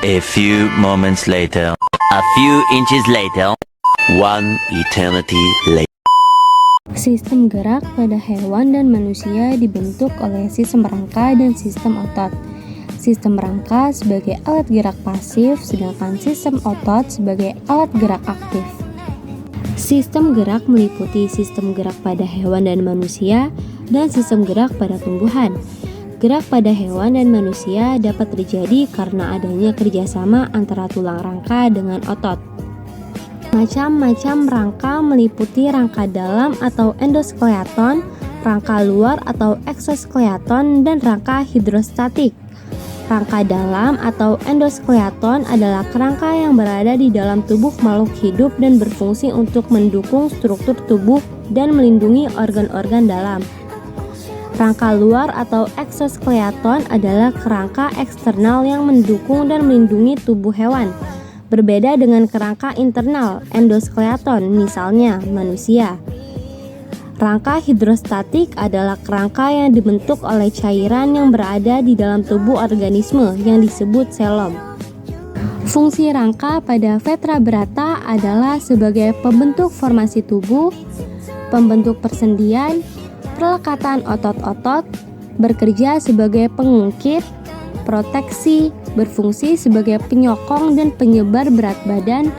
A few moments later. A few inches later. One eternity later. Sistem gerak pada hewan dan manusia dibentuk oleh sistem rangka dan sistem otot. Sistem rangka sebagai alat gerak pasif, sedangkan sistem otot sebagai alat gerak aktif. Sistem gerak meliputi sistem gerak pada hewan dan manusia dan sistem gerak pada tumbuhan. Gerak pada hewan dan manusia dapat terjadi karena adanya kerjasama antara tulang rangka dengan otot. Macam-macam rangka meliputi rangka dalam atau endoskeleton, rangka luar atau eksoskeleton, dan rangka hidrostatik. Rangka dalam atau endoskeleton adalah kerangka yang berada di dalam tubuh makhluk hidup dan berfungsi untuk mendukung struktur tubuh dan melindungi organ-organ dalam. Rangka luar atau eksoskeleton adalah kerangka eksternal yang mendukung dan melindungi tubuh hewan. Berbeda dengan kerangka internal endoskeleton, misalnya manusia. Rangka hidrostatik adalah kerangka yang dibentuk oleh cairan yang berada di dalam tubuh organisme yang disebut selom. Fungsi rangka pada vertebrata adalah sebagai pembentuk formasi tubuh, pembentuk persendian, pelekatan otot-otot, bekerja sebagai pengungkit, proteksi, berfungsi sebagai penyokong dan penyebar berat badan,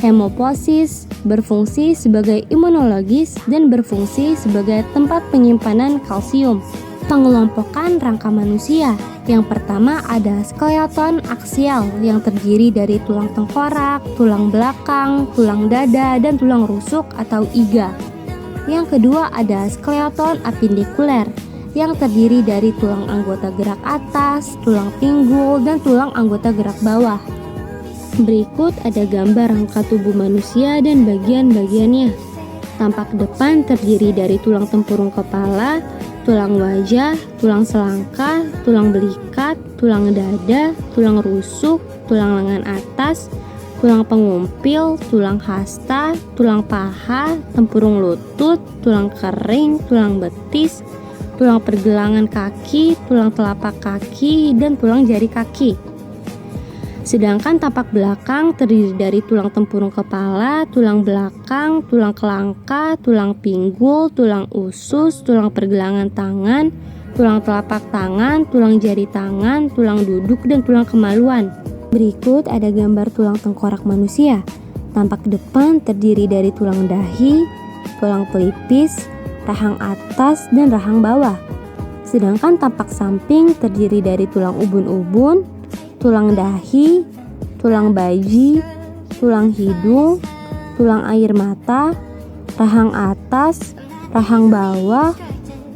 hemopoiesis, berfungsi sebagai imunologis, dan berfungsi sebagai tempat penyimpanan kalsium. Pengelompokan rangka manusia. Yang pertama ada skeleton aksial yang terdiri dari tulang tengkorak, tulang belakang, tulang dada, dan tulang rusuk atau iga. Yang kedua ada skeleton apendikuler yang terdiri dari tulang anggota gerak atas, tulang pinggul, dan tulang anggota gerak bawah. Berikut ada gambar rangka tubuh manusia dan bagian-bagiannya. Tampak depan terdiri dari tulang tempurung kepala, tulang wajah, tulang selangka, tulang belikat, tulang dada, tulang rusuk, tulang lengan atas, tulang pengumpil, tulang hasta, tulang paha, tempurung lutut, tulang kering, tulang betis, tulang pergelangan kaki, tulang telapak kaki, dan tulang jari kaki. Sedangkan tapak belakang terdiri dari tulang tempurung kepala, tulang belakang, tulang kelangka, tulang pinggul, tulang usus, tulang pergelangan tangan, tulang telapak tangan, tulang jari tangan, tulang duduk, dan tulang kemaluan. Berikut ada gambar tulang tengkorak manusia. Tampak depan terdiri dari tulang dahi, tulang pelipis, rahang atas, dan rahang bawah. Sedangkan tampak samping terdiri dari tulang ubun-ubun, tulang dahi, tulang baji, tulang hidung, tulang air mata, rahang atas, rahang bawah,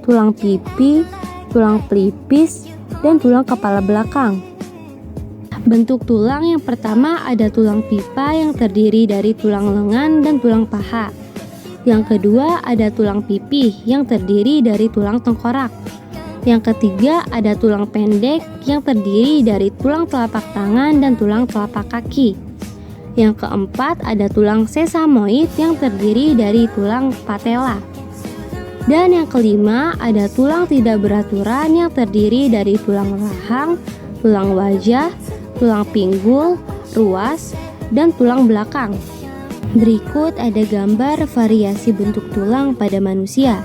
tulang pipi, tulang pelipis, dan tulang kepala belakang. Bentuk tulang yang pertama ada tulang pipa yang terdiri dari tulang lengan dan tulang paha. Yang kedua ada tulang pipi yang terdiri dari tulang tengkorak. Yang ketiga ada tulang pendek yang terdiri dari tulang telapak tangan dan tulang telapak kaki. Yang keempat ada tulang sesamoid yang terdiri dari tulang patella. Dan yang kelima ada tulang tidak beraturan yang terdiri dari tulang rahang, tulang wajah, tulang pinggul, ruas, dan tulang belakang. Berikut ada gambar variasi bentuk tulang pada manusia.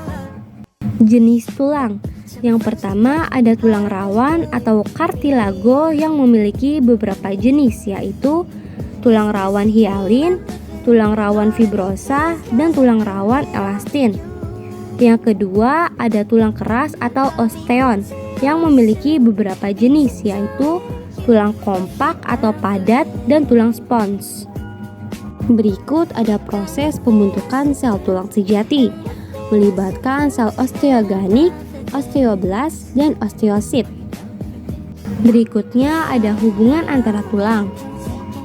Jenis tulang. Yang pertama ada tulang rawan atau kartilago yang memiliki beberapa jenis, yaitu tulang rawan hialin, tulang rawan fibrosa, dan tulang rawan elastin. Yang kedua ada tulang keras atau osteon yang memiliki beberapa jenis, yaitu tulang kompak atau padat, dan tulang spons. Berikut ada proses pembentukan sel tulang sejati, melibatkan sel osteogenik, osteoblast, dan osteosit. Berikutnya ada hubungan antara tulang.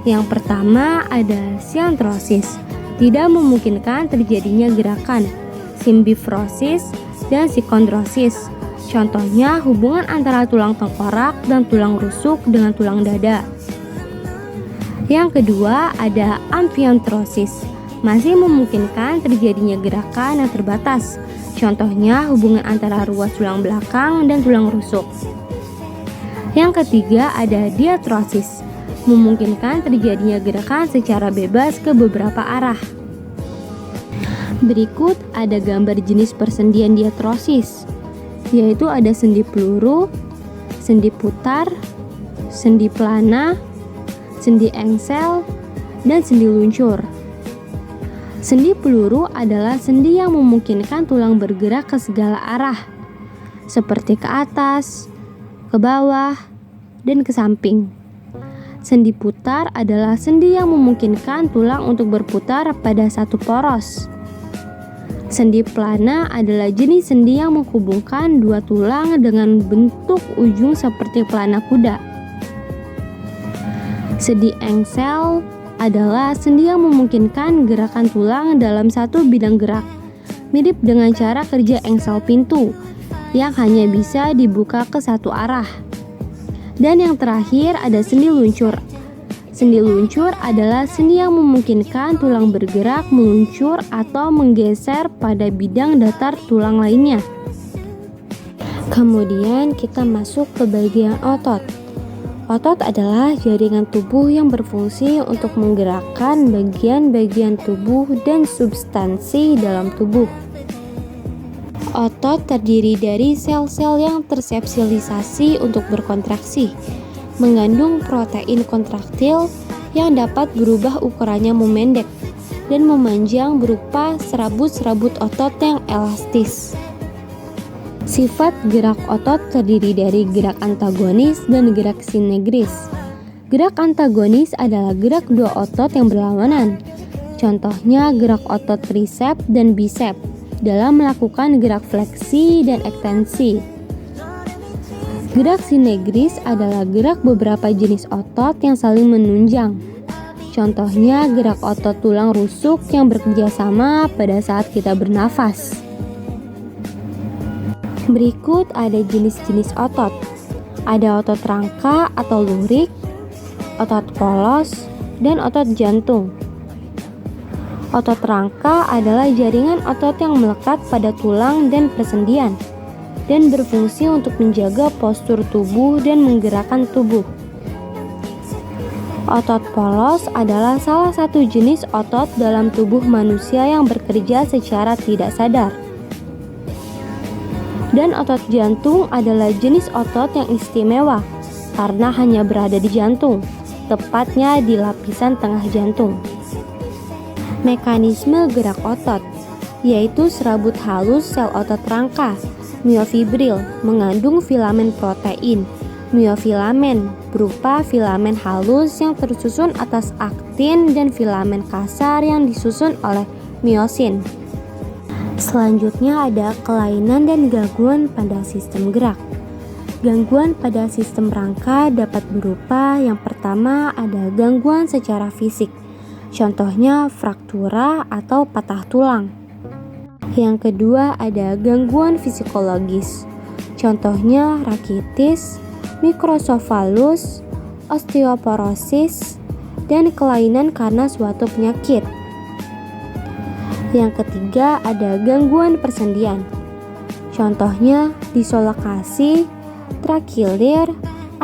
Yang pertama ada siantrosis, tidak memungkinkan terjadinya gerakan, simbifrosis, dan sikondrosis. Contohnya hubungan antara tulang tengkorak dan tulang rusuk dengan tulang dada. Yang kedua ada amfiontrosis, masih memungkinkan terjadinya gerakan yang terbatas. Contohnya hubungan antara ruas tulang belakang dan tulang rusuk. Yang ketiga ada diatrosis, memungkinkan terjadinya gerakan secara bebas ke beberapa arah. Berikut ada gambar jenis persendian diatrosis, yaitu ada sendi peluru, sendi putar, sendi pelana, sendi engsel, dan sendi luncur. Sendi peluru adalah sendi yang memungkinkan tulang bergerak ke segala arah, seperti ke atas, ke bawah, dan ke samping. Sendi putar adalah sendi yang memungkinkan tulang untuk berputar pada satu poros. Sendi pelana adalah jenis sendi yang menghubungkan dua tulang dengan bentuk ujung seperti pelana kuda. Sendi engsel adalah sendi yang memungkinkan gerakan tulang dalam satu bidang gerak, mirip dengan cara kerja engsel pintu yang hanya bisa dibuka ke satu arah. Dan yang terakhir ada sendi luncur. Sendi luncur adalah sendi yang memungkinkan tulang bergerak meluncur atau menggeser pada bidang datar tulang lainnya. Kemudian kita masuk ke bagian otot. Otot adalah jaringan tubuh yang berfungsi untuk menggerakkan bagian-bagian tubuh dan substansi dalam tubuh. Otot terdiri dari sel-sel yang tersepsialisasi untuk berkontraksi, mengandung protein kontraktil yang dapat berubah ukurannya memendek dan memanjang berupa serabut-serabut otot yang elastis. Sifat gerak otot terdiri dari gerak antagonis dan gerak sinergis. Gerak antagonis adalah gerak dua otot yang berlawanan. Contohnya gerak otot tricep dan bicep dalam melakukan gerak fleksi dan ekstensi. Gerak sinergis adalah gerak beberapa jenis otot yang saling menunjang. Contohnya gerak otot tulang rusuk yang bekerja sama pada saat kita bernafas. Berikut ada jenis-jenis otot. Ada otot rangka atau lurik, otot polos, dan otot jantung. Otot rangka adalah jaringan otot yang melekat pada tulang dan persendian dan berfungsi untuk menjaga postur tubuh dan menggerakkan tubuh. Otot polos adalah salah satu jenis otot dalam tubuh manusia yang bekerja secara tidak sadar. Dan otot jantung adalah jenis otot yang istimewa karena hanya berada di jantung, tepatnya di lapisan tengah jantung. Mekanisme gerak otot, yaitu serabut halus sel otot rangka, miofibril, mengandung filamen protein, miofilamen berupa filamen halus yang tersusun atas aktin dan filamen kasar yang disusun oleh miosin. Selanjutnya ada kelainan dan gangguan pada sistem gerak. Gangguan pada sistem rangka dapat berupa yang pertama ada gangguan secara fisik, contohnya fraktura atau patah tulang. Yang kedua ada gangguan psikologis, contohnya rakitis, mikrosefalus, osteoporosis, dan kelainan karena suatu penyakit. Yang ketiga ada gangguan persendian, contohnya dislokasi, trakilir,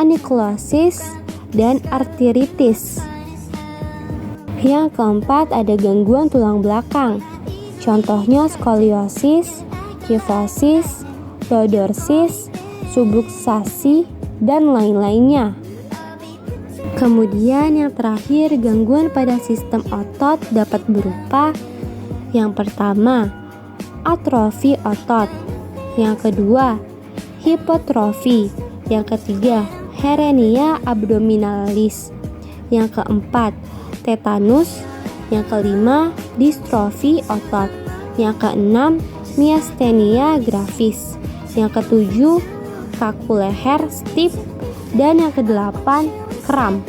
aniklosis, dan arteritis. Yang keempat ada gangguan tulang belakang, contohnya skoliosis, kifosis, lordosis, subluxasi, dan lain-lainnya. Kemudian yang terakhir, gangguan pada sistem otot dapat berupa yang pertama, atrofi otot. Yang kedua, hipotrofi. Yang ketiga, hernia abdominalis. Yang keempat, tetanus. Yang kelima, distrofi otot. Yang keenam, miastenia gravis. Yang ketujuh, kaku leher stiff. Dan yang kedelapan, kram.